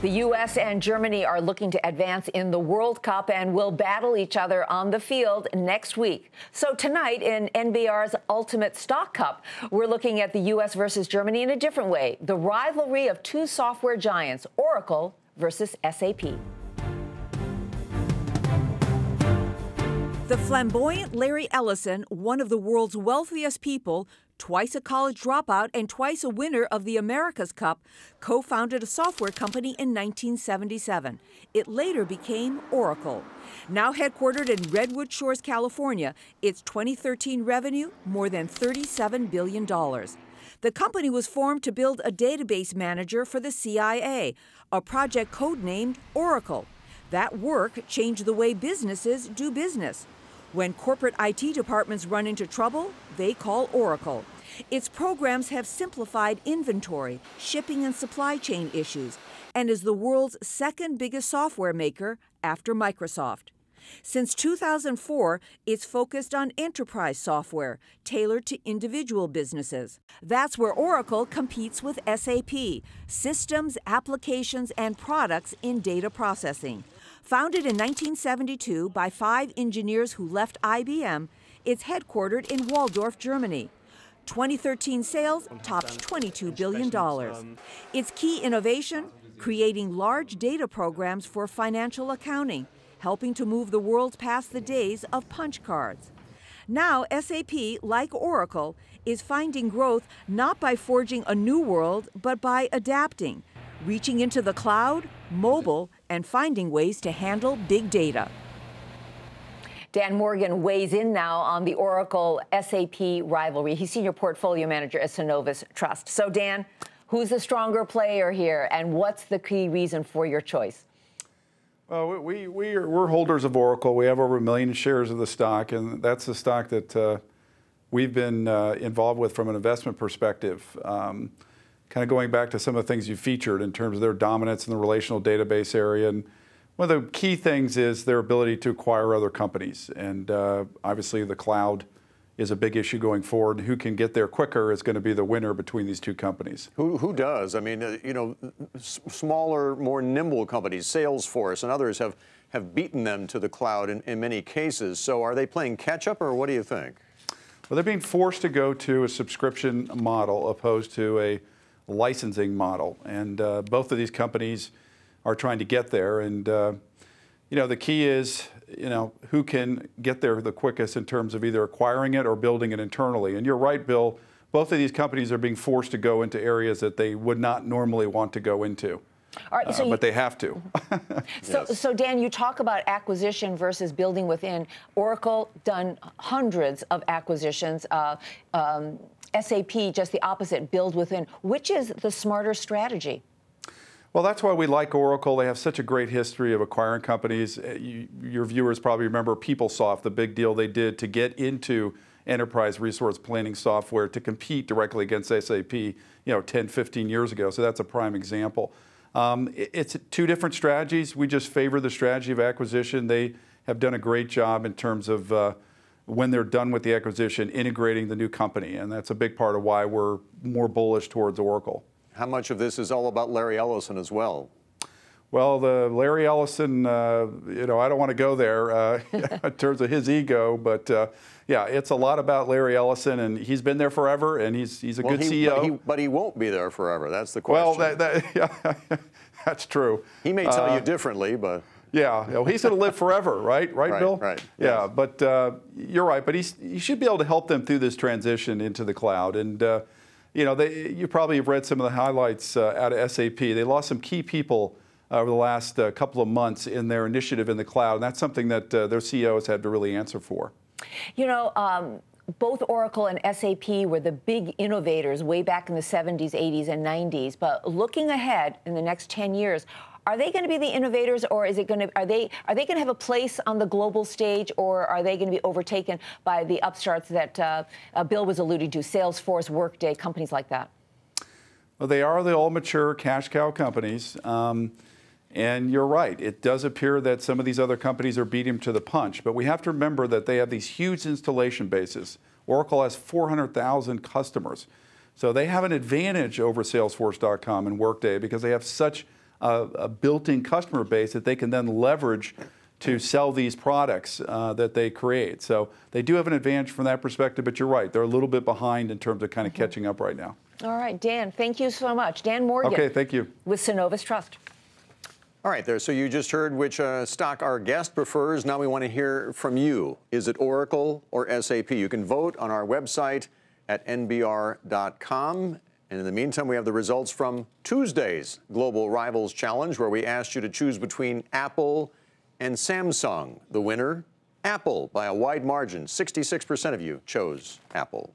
The U.S. and Germany are looking to advance in the World Cup and will battle each other on the field next week. So tonight in NBR's Ultimate Stock Cup, we're looking at the U.S. versus Germany in a different way. The rivalry of two software giants, Oracle versus SAP. The flamboyant Larry Ellison, one of the world's wealthiest people, twice a college dropout and twice a winner of the America's Cup, co-founded a software company in 1977. It later became Oracle. Now headquartered in Redwood Shores, California, its 2013 revenue more than $37 billion. The company was formed to build a database manager for the CIA, a project codenamed Oracle. That work changed the way businesses do business. When corporate IT departments run into trouble, they call Oracle. Its programs have simplified inventory, shipping, and supply chain issues, and is the world's second biggest software maker after Microsoft. Since 2004, it's focused on enterprise software tailored to individual businesses. That's where Oracle competes with SAP, systems, applications, and products in data processing. Founded in 1972 by 5 engineers who left IBM, it's headquartered in Waldorf, Germany. 2013 sales topped $22 billion. Its key innovation, creating large data programs for financial accounting, helping to move the world past the days of punch cards. Now, SAP, like Oracle, is finding growth not by forging a new world, but by adapting, reaching into the cloud, mobile, and finding ways to handle big data. Dan Morgan weighs in now on the Oracle-SAP rivalry. He's Senior Portfolio Manager at Synovus Trust. So, Dan, who's the stronger player here, and what's the key reason for your choice? Well, we're holders of Oracle. We have over 1 million shares of the stock, and that's the stock that we've been involved with from an investment perspective. Kind of going back to some of the things you featured in terms of their dominance in the relational database area. And one of the key things is their ability to acquire other companies. And obviously the cloud is a big issue going forward. Who can get there quicker is going to be the winner between these two companies. Who does? I mean, you know, smaller, more nimble companies, Salesforce and others have beaten them to the cloud in many cases. So are they playing catch up, or what do you think? Well, they're being forced to go to a subscription model opposed to a licensing model, and both of these companies are trying to get there. And you know, the key is, you know, who can get there the quickest in terms of either acquiring it or building it internally. And you're right, Bill, both of these companies are being forced to go into areas that they would not normally want to go into. All right, so but they have to. So, Dan, you talk about acquisition versus building within. Oracle done hundreds of acquisitions. SAP, just the opposite, build within. Which is the smarter strategy? Well, that's why we like Oracle. They have such a great history of acquiring companies. Your viewers probably remember PeopleSoft, the big deal they did to get into enterprise resource planning software to compete directly against SAP, you know, 10, 15 years ago. So that's a prime example. It's two different strategies. We just favor the strategy of acquisition. They have done a great job in terms of when they're done with the acquisition, integrating the new company. And that's a big part of why we're more bullish towards Oracle. How much of this is all about Larry Ellison as well? Well, the Larry Ellison, you know, I don't want to go there in terms of his ego, but yeah, it's a lot about Larry Ellison, and he's been there forever, and he's a good CEO. But he won't be there forever. That's the question. Well, yeah, that's true. He may tell you differently, but. Yeah, you know, he's going to live forever, right? Right, Bill? Right. Yeah, yes. But you're right. But he should be able to help them through this transition into the cloud. And you know, you probably have read some of the highlights out of SAP. They lost some key people over the last couple of months in their initiative in the cloud, and that's something that their CEO has had to really answer for. You know, both Oracle and SAP were the big innovators way back in the 70s, 80s, and 90s. But looking ahead in the next 10 years, are they going to be the innovators, or is it going to are they going to have a place on the global stage, or are they going to be overtaken by the upstarts that Bill was alluding to, Salesforce, Workday, companies like that? Well, they are the all mature cash cow companies. And you're right, it does appear that some of these other companies are beating them to the punch, but we have to remember that they have these huge installation bases. Oracle has 400,000 customers. So they have an advantage over Salesforce.com and Workday because they have such a built-in customer base that they can then leverage to sell these products that they create. So they do have an advantage from that perspective, but you're right, they're a little bit behind in terms of kind of catching up right now. All right, Dan, thank you so much. Dan Morgan. Okay, thank you. With Synovus Trust. All right, there. So you just heard which stock our guest prefers. Now we want to hear from you. Is it Oracle or SAP? You can vote on our website at nbr.com. And in the meantime, we have the results from Tuesday's Global Rivals Challenge, where we asked you to choose between Apple and Samsung. The winner, Apple, by a wide margin. 66% of you chose Apple.